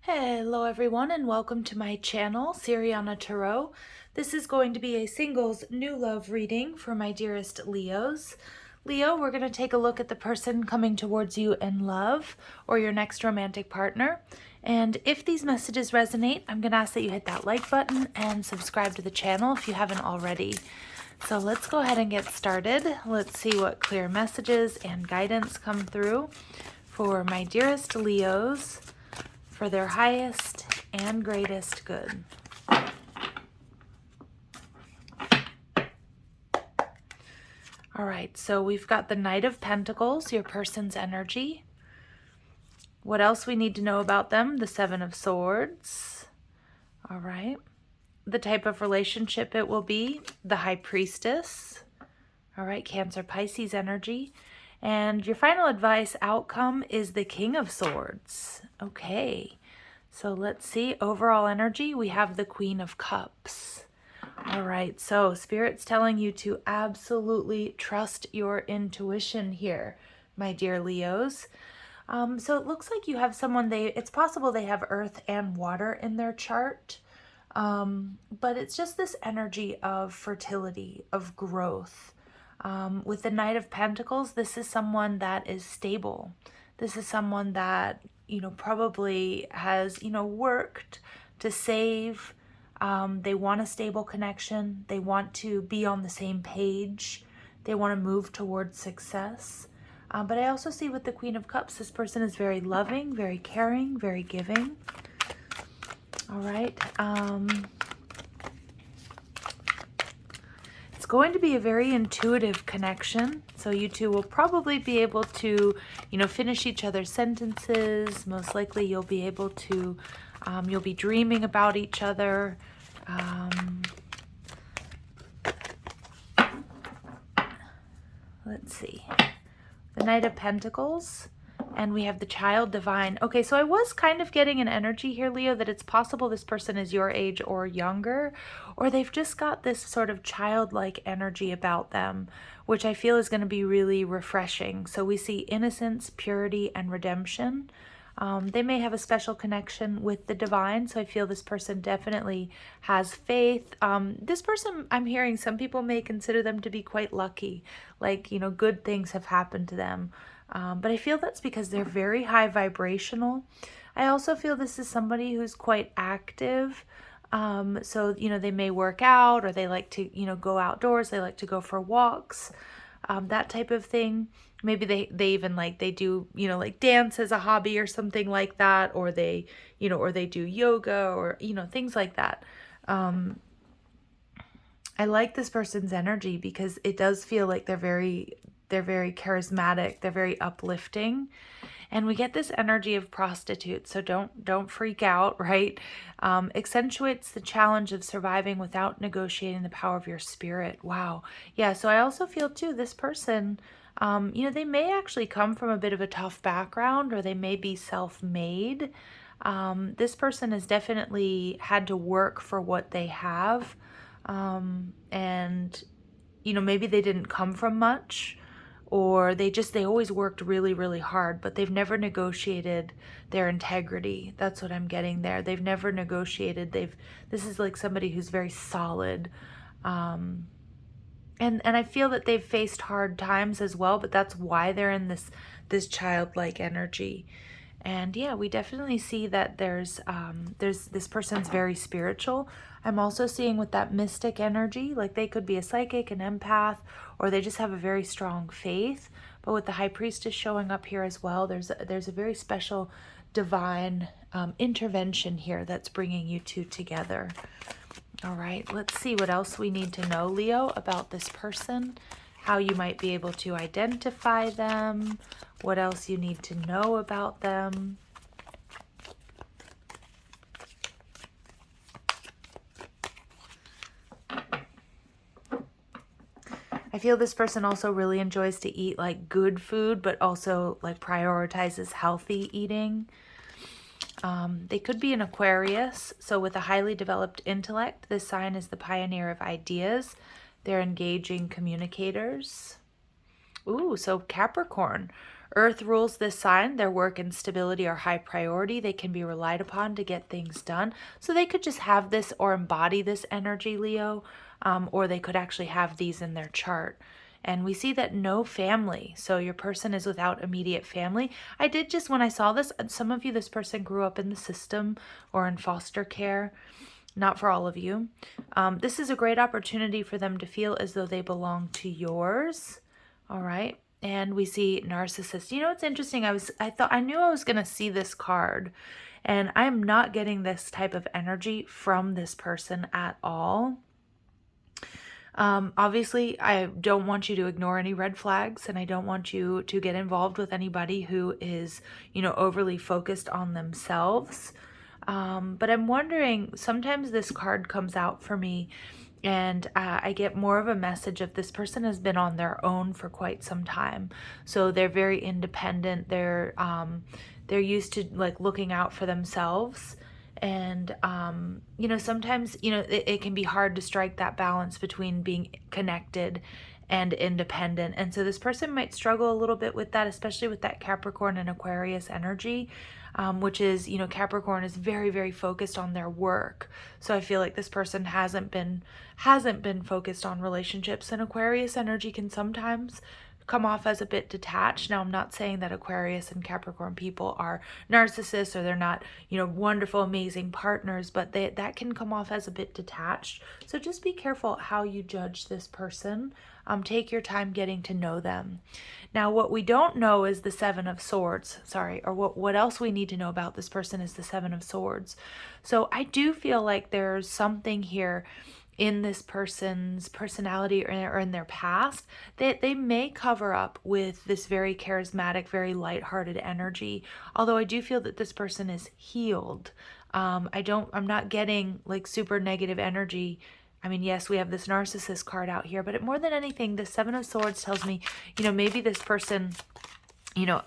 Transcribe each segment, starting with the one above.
Hello everyone and welcome to my channel, Siriana Tarot. This is going to be a singles new love reading for my dearest Leos. Leo, we're going to take a look at the person coming towards you in love or your next romantic partner. And if these messages resonate, I'm going to ask that you hit that like button and subscribe to the channel if you haven't already. So let's go ahead and get started. Let's see what clear messages and guidance come through for my dearest Leos, for their highest and greatest good. All right, so we've got the Knight of Pentacles, your person's energy. What else we need to know about them? The Seven of Swords. All right. The type of relationship it will be, the High Priestess. All right, Cancer, Pisces energy. And your final advice outcome is the King of Swords. Okay, so let's see. Overall energy, we have the Queen of Cups. All right, so Spirit's telling you to absolutely trust your intuition here, my dear Leos. So it looks like you have someone, it's possible they have earth and water in their chart, but it's just this energy of fertility, of growth. With the Knight of Pentacles, this is someone that is stable. This is someone that, probably has, worked to save. They want a stable connection. They want to be on the same page. They want to move towards success. But I also see with the Queen of Cups, this person is very loving, very caring, very giving. All right. It's going to be a very intuitive connection. So you two will probably be able to, finish each other's sentences. Most likely you'll be able to, you'll be dreaming about each other. Let's see. The Knight of Pentacles. And we have the Child Divine. Okay, so I was kind of getting an energy here, Leo, that it's possible this person is your age or younger, or they've just got this sort of childlike energy about them, which I feel is going to be really refreshing. So we see innocence, purity, and redemption. They may have a special connection with the divine, so I feel this person definitely has faith. This person, I'm hearing some people may consider them to be quite lucky, like, good things have happened to them. But I feel that's because they're very high vibrational. I also feel this is somebody who's quite active. So, they may work out, or they like to, go outdoors. They like to go for walks, that type of thing. Maybe they even they do, like dance as a hobby or something like that, or they, or they do yoga or, things like that. I like this person's energy because it does feel like they're very charismatic. They're very uplifting. And we get this energy of prostitute. So don't freak out, right? Accentuates the challenge of surviving without negotiating the power of your spirit. Wow. Yeah. So I also feel too, this person, they may actually come from a bit of a tough background, or they may be self-made. This person has definitely had to work for what they have. And, maybe they didn't come from much, or they always worked really, really hard, but they've never negotiated their integrity. That's what I'm getting there. They've never negotiated. This is like somebody who's very solid. And I feel that they've faced hard times as well, but that's why they're in this childlike energy. And yeah, we definitely see that there's this person's very spiritual. I'm also seeing with that mystic energy, like they could be a psychic, an empath, or they just have a very strong faith. But with the High Priestess showing up here as well, there's a very special divine intervention here that's bringing you two together. All right, let's see what else we need to know, Leo, about this person, how you might be able to identify them, what else you need to know about them. I feel this person also really enjoys to eat like good food, but also like prioritizes healthy eating. They could be an Aquarius. So with a highly developed intellect, this sign is the pioneer of ideas. They're engaging communicators. Ooh, so Capricorn. Earth rules this sign. Their work and stability are high priority. They can be relied upon to get things done. So they could just have this or embody this energy, Leo, or they could actually have these in their chart. And we see that no family. So your person is without immediate family. I did just, when I saw this, some of you, this person grew up in the system or in foster care. Not for all of you. This is a great opportunity for them to feel as though they belong to yours. All right. And we see narcissist. You know, it's interesting. I knew I was going to see this card, and I'm not getting this type of energy from this person at all. Obviously, I don't want you to ignore any red flags, and I don't want you to get involved with anybody who is, you know, overly focused on themselves. But I'm wondering, sometimes this card comes out for me and I get more of a message of this person has been on their own for quite some time. So they're very independent. They're used to like looking out for themselves. And, you know, sometimes, you know, it can be hard to strike that balance between being connected and independent. And so this person might struggle a little bit with that, especially with that Capricorn and Aquarius energy, which is, you know, Capricorn is very, very focused on their work. So I feel like this person hasn't been focused on relationships, and Aquarius energy can sometimes come off as a bit detached. Now, I'm not saying that Aquarius and Capricorn people are narcissists or they're not, you know, wonderful, amazing partners, but that can come off as a bit detached. So just be careful how you judge this person. Take your time getting to know them. Now, what we don't know is the Seven of Swords, or what else we need to know about this person is the Seven of Swords. So I do feel like there's something here in this person's personality or in their past that they may cover up with this very charismatic, very lighthearted energy. Although I do feel that this person is healed. I'm not getting like super negative energy. I mean, yes, we have this narcissist card out here, but more than anything, the Seven of Swords tells me, you know, maybe this person, you know,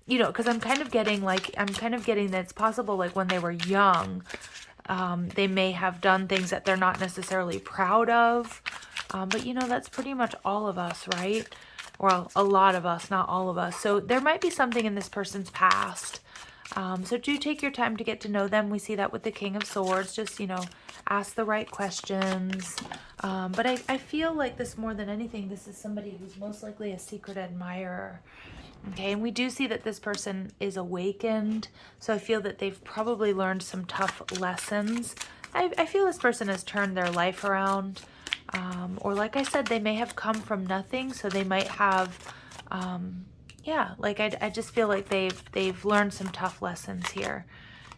you know, because I'm kind of getting that it's possible, like when they were young, they may have done things that they're not necessarily proud of. But, you know, that's pretty much all of us, right? Well, a lot of us, not all of us. So there might be something in this person's past. So do take your time to get to know them. We see that with the King of Swords. Just, you know, ask the right questions. But I feel like this more than anything, this is somebody who's most likely a secret admirer. Okay, and we do see that this person is awakened. So I feel that they've probably learned some tough lessons. I feel this person has turned their life around. Or like I said, they may have come from nothing. So they might have... yeah, like I just feel like they've learned some tough lessons here.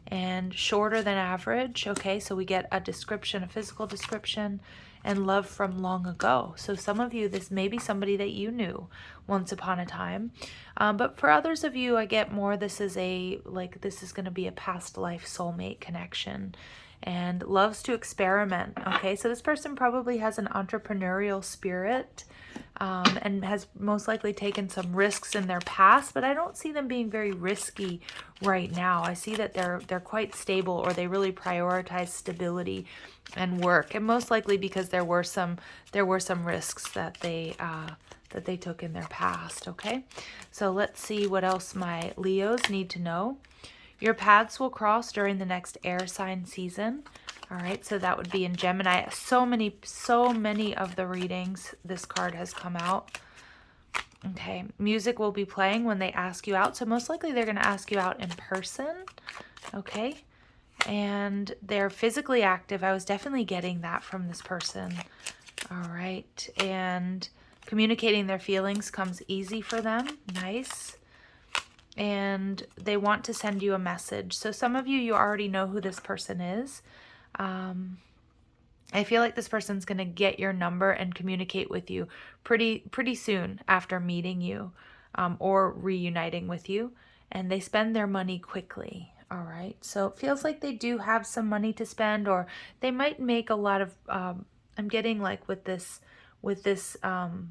And shorter than average. Okay, so we get a description, a physical description, and love from long ago. So some of you, this may be somebody that you knew once upon a time. But for others of you, I get more, this is going to be a past life soulmate connection. And loves to experiment. Okay, so this person probably has an entrepreneurial spirit. And has most likely taken some risks in their past, but I don't see them being very risky right now. I see that they're quite stable, or they really prioritize stability and work, and most likely because there were some risks that they took in their past. Okay, so let's see what else my Leos need to know. Your paths will cross during the next air sign season. All right, so that would be in Gemini. So many of the readings, this card has come out. Okay, music will be playing when they ask you out. So most likely they're going to ask you out in person. Okay, and they're physically active. I was definitely getting that from this person. All right, and communicating their feelings comes easy for them. Nice. And they want to send you a message. So some of you already know who this person is. I feel like this person's going to get your number and communicate with you pretty soon after meeting you, or reuniting with you, and they spend their money quickly. All right, so it feels like they do have some money to spend, or they might make a lot of, I'm getting like with this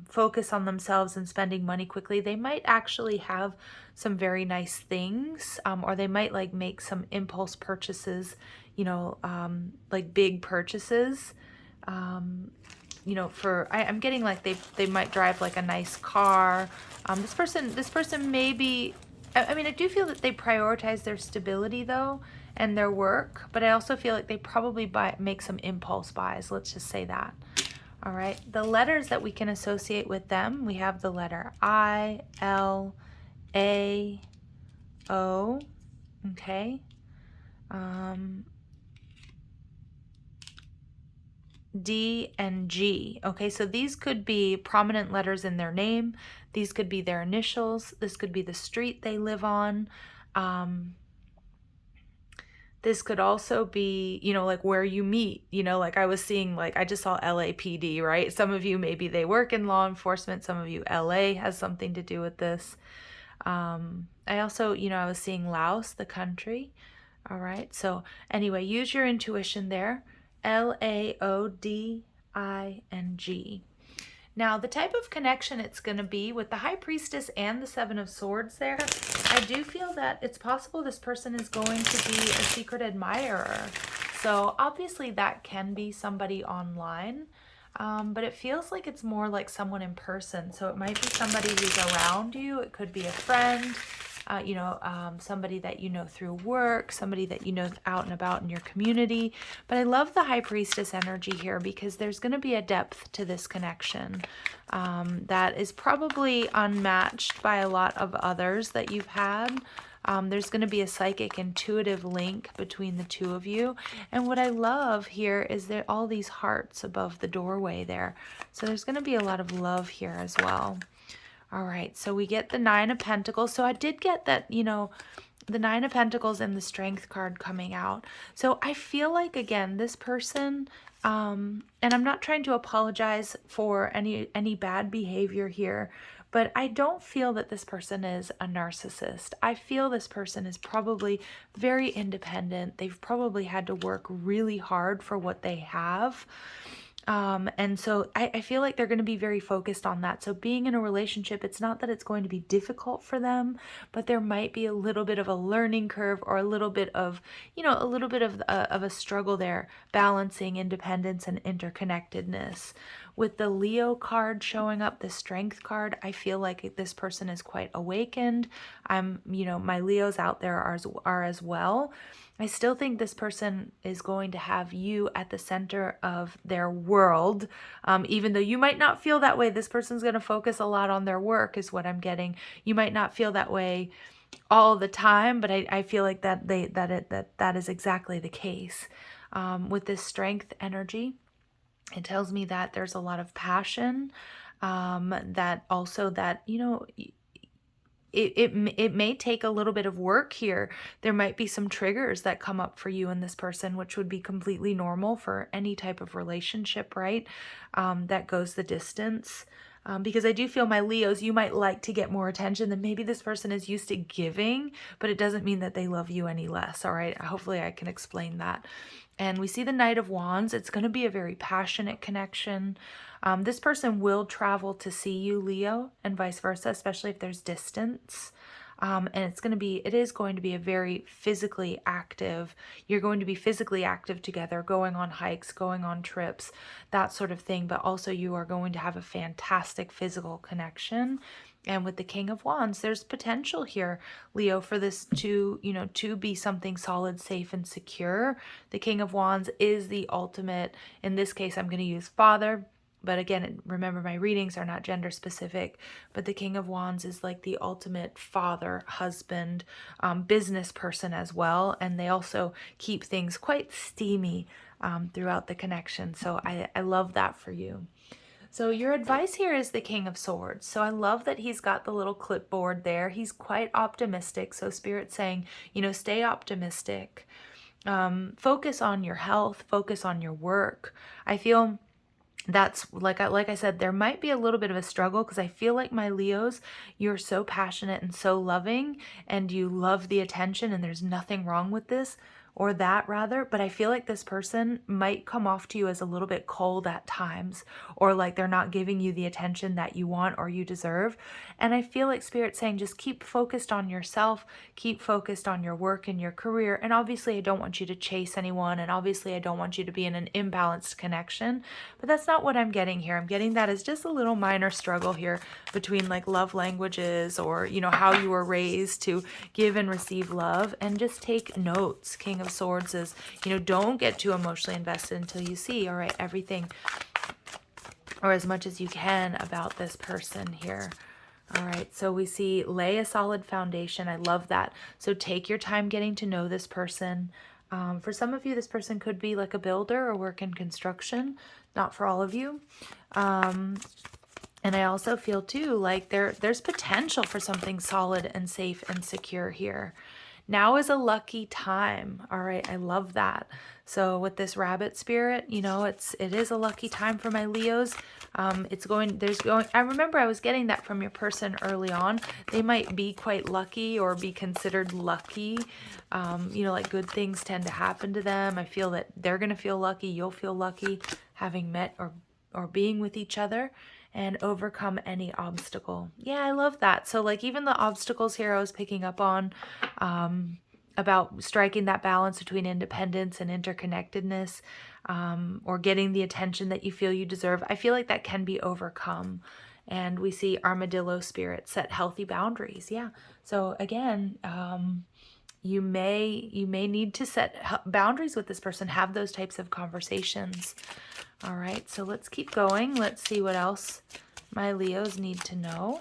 focus on themselves and spending money quickly, they might actually have some very nice things, or they might like make some impulse purchases, you know, like big purchases, you know, I'm getting like they might drive like a nice car. This person may be, I mean, I do feel that they prioritize their stability though and their work, but I also feel like they probably make some impulse buys. Let's just say that. All right. The letters that we can associate with them, we have the letter I, L, A, O. Okay. D and G. Okay, so these could be prominent letters in their name. These could be their initials. This could be the street they live on. This could also be, you know, like where you meet, you know, like I was seeing, like I just saw LAPD, right? Some of you, maybe they work in law enforcement. Some of you, LA has something to do with this. I also, you know, I was seeing Laos, the country. All right. So anyway, use your intuition there. Laoding. Now, the type of connection it's going to be with the High Priestess and the Seven of Swords there, I do feel that it's possible this person is going to be a secret admirer. So obviously that can be somebody online, but it feels like it's more like someone in person. So it might be somebody who's around you. It could be a friend. You know, somebody that you know through work, somebody that you know out and about in your community. But I love the High Priestess energy here because there's going to be a depth to this connection that is probably unmatched by a lot of others that you've had. There's going to be a psychic intuitive link between the two of you. And what I love here is that all these hearts above the doorway there. So there's going to be a lot of love here as well. All right, so we get the Nine of Pentacles. So I did get that, you know, the Nine of Pentacles and the Strength card coming out. So I feel like, again, this person, and I'm not trying to apologize for any bad behavior here, but I don't feel that this person is a narcissist. I feel this person is probably very independent. They've probably had to work really hard for what they have. And so I feel like they're going to be very focused on that. So being in a relationship, it's not that it's going to be difficult for them, but there might be a little bit of a learning curve or a little bit of, you know, a little bit of a struggle there, balancing independence and interconnectedness. With the Leo card showing up, the Strength card, I feel like this person is quite awakened. You know, my Leos out there are as well. I still think this person is going to have you at the center of their world. Even though you might not feel that way, this person's going to focus a lot on their work is what I'm getting. You might not feel that way all the time, but I feel like that is exactly the case. With this Strength energy, it tells me that there's a lot of passion, that also that, you know, it may take a little bit of work here. There might be some triggers that come up for you and this person, which would be completely normal for any type of relationship, right? That goes the distance. Because I do feel, my Leos, you might like to get more attention than maybe this person is used to giving, but it doesn't mean that they love you any less, all right? Hopefully I can explain that. And we see the Knight of Wands. It's going to be a very passionate connection. This person will travel to see you, Leo, and vice versa, especially if there's distance. And it is going to be a very physically active, you're going to be physically active together, going on hikes, going on trips, that sort of thing. But also you are going to have a fantastic physical connection. And with the King of Wands, there's potential here, Leo, for this to be something solid, safe, and secure. The King of Wands is the ultimate, in this case, I'm going to use father. But again, remember, my readings are not gender specific, but the King of Wands is like the ultimate father, husband, business person as well. And they also keep things quite steamy throughout the connection. So I love that for you. So your advice here is the King of Swords. So I love that he's got the little clipboard there. He's quite optimistic. So Spirit's saying, you know, stay optimistic. Focus on your health. Focus on your work. I feel that's like I said, there might be a little bit of a struggle because I feel like, my Leos, you're so passionate and so loving and you love the attention, and there's nothing wrong with this. or that rather, but I feel like this person might come off to you as a little bit cold at times, or like they're not giving you the attention that you want or you deserve. And I feel like Spirit's saying just keep focused on yourself, keep focused on your work and your career. And obviously I don't want you to chase anyone, and obviously I don't want you to be in an imbalanced connection, but that's not what I'm getting here. I'm getting that as just a little minor struggle here between like love languages, or, you know, how you were raised to give and receive love. And just take notes. King of Swords is, you know, don't get too emotionally invested until you see, all right, everything, or as much as you can, about this person here. All right, so we see lay a solid foundation. I love that. So take your time getting to know this person. For some of you, this person could be like a builder or work in construction. Not for all of you. And I also feel too like there's potential for something solid and safe and secure here. Now is a lucky time. All right, I love that. So with this rabbit spirit, you know, it is a lucky time for my Leos. I remember I was getting that from your person early on. They might be quite lucky or be considered lucky. You know, like good things tend to happen to them. I feel that they're going to feel lucky. You'll feel lucky having met or being with each other, and overcome any obstacle. Yeah, I love that. So like even the obstacles here I was picking up on, about striking that balance between independence and interconnectedness, or getting the attention that you feel you deserve. I feel like that can be overcome. And we see armadillo spirit, set healthy boundaries. Yeah. So again, you may need to set boundaries with this person, have those types of conversations. All right, so let's keep going. Let's see what else my Leos need to know.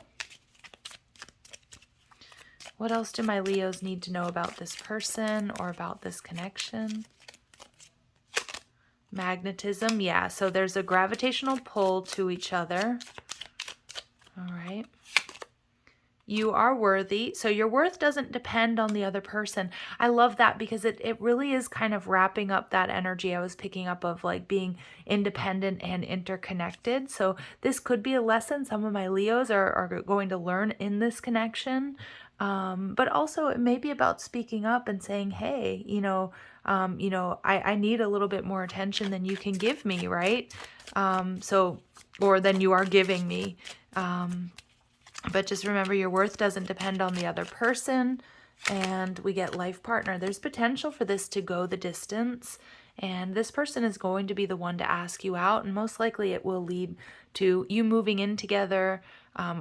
What else do my Leos need to know about this person or about this connection? Magnetism, yeah, so there's a gravitational pull to each other. All right. You are worthy. So your worth doesn't depend on the other person. I love that because it really is kind of wrapping up that energy I was picking up of like being independent and interconnected. So this could be a lesson some of my Leos are going to learn in this connection. But also it may be about speaking up and saying, hey, I need a little bit more attention than you can give me, right? Or than you are giving me. But just remember, your worth doesn't depend on the other person. And we get life partner. There's potential for this to go the distance. And this person is going to be the one to ask you out. And most likely it will lead to you moving in together,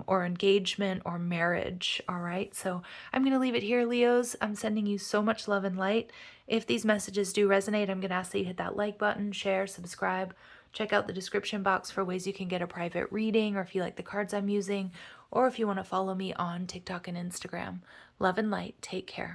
or engagement or marriage. All right. So I'm going to leave it here, Leos. I'm sending you so much love and light. If these messages do resonate, I'm going to ask that you hit that like button, share, subscribe. Check out the description box for ways you can get a private reading, or if you like the cards I'm using, or if you want to follow me on TikTok and Instagram. Love and light. Take care.